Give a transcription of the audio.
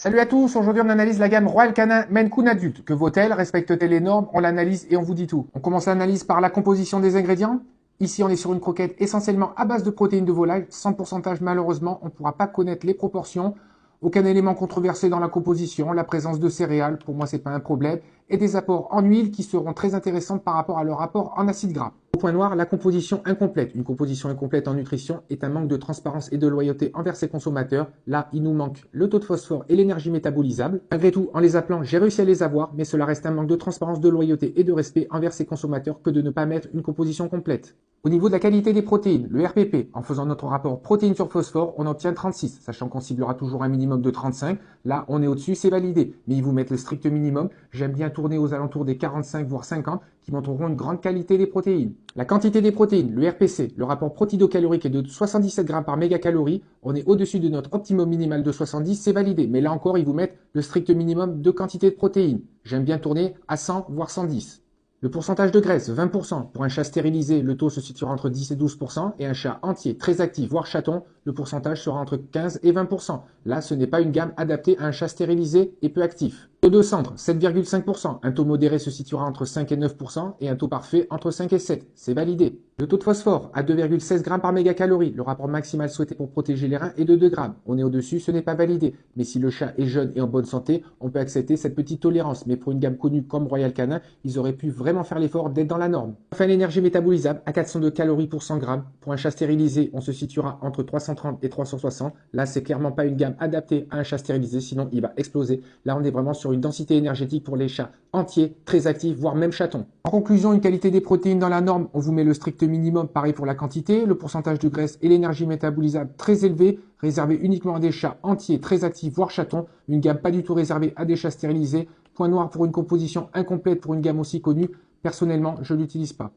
Salut à tous, aujourd'hui on analyse la gamme Royal Canin Maine Coon adulte. Que vaut-elle? Respecte-t-elle les normes? On l'analyse et on vous dit tout. On commence l'analyse par la composition des ingrédients. Ici on est sur une croquette essentiellement à base de protéines de volaille, sans pourcentage malheureusement, on ne pourra pas connaître les proportions. Aucun élément controversé dans la composition, la présence de céréales, pour moi c'est pas un problème, et des apports en huile qui seront très intéressants par rapport à leur apport en acides gras. Au point noir, la composition incomplète. Une composition incomplète en nutrition est un manque de transparence et de loyauté envers ses consommateurs. Là, il nous manque le taux de phosphore et l'énergie métabolisable. Malgré tout, en les appelant, j'ai réussi à les avoir, mais cela reste un manque de transparence, de loyauté et de respect envers ses consommateurs que de ne pas mettre une composition complète. Au niveau de la qualité des protéines, le RPP, en faisant notre rapport protéines sur phosphore, on obtient 36, sachant qu'on ciblera toujours un minimum de 35. Là, on est au-dessus, c'est validé. Mais ils vous mettent le strict minimum. J'aime bien tourner aux alentours des 45 voire 50 qui montreront une grande qualité des protéines. La quantité des protéines, le RPC, le rapport protido-calorique est de 77 grammes par mégacalorie. On est au-dessus de notre optimum minimal de 70, c'est validé. Mais là encore, ils vous mettent le strict minimum de quantité de protéines. J'aime bien tourner à 100 voire 110. Le pourcentage de graisse, 20%. Pour un chat stérilisé, le taux se situera entre 10 et 12%. Et un chat entier, très actif, voire chaton, le pourcentage sera entre 15 et 20%. Là, ce n'est pas une gamme adaptée à un chat stérilisé et peu actif. Taux de centre, 7,5%. Un taux modéré se situera entre 5 et 9% et un taux parfait entre 5 et 7. C'est validé. Le taux de phosphore, à 2,16 grammes par mégacalorie. Le rapport maximal souhaité pour protéger les reins est de 2 grammes. On est au-dessus, ce n'est pas validé. Mais si le chat est jeune et en bonne santé, on peut accepter cette petite tolérance. Mais pour une gamme connue comme Royal Canin, ils auraient pu vraiment faire l'effort d'être dans la norme. Enfin, l'énergie métabolisable, à 402 calories pour 100 grammes. Pour un chat stérilisé, on se situera entre 330 et 360. Là, c'est clairement pas une gamme adaptée à un chat stérilisé, sinon il va exploser. Là, on est vraiment sur une densité énergétique pour les chats entiers, très actifs, voire même chatons. En conclusion, une qualité des protéines dans la norme, on vous met le strict minimum, pareil pour la quantité, le pourcentage de graisse et l'énergie métabolisable très élevé, réservé uniquement à des chats entiers, très actifs, voire chatons, une gamme pas du tout réservée à des chats stérilisés. Point noir pour une composition incomplète pour une gamme aussi connue. Personnellement, je ne l'utilise pas.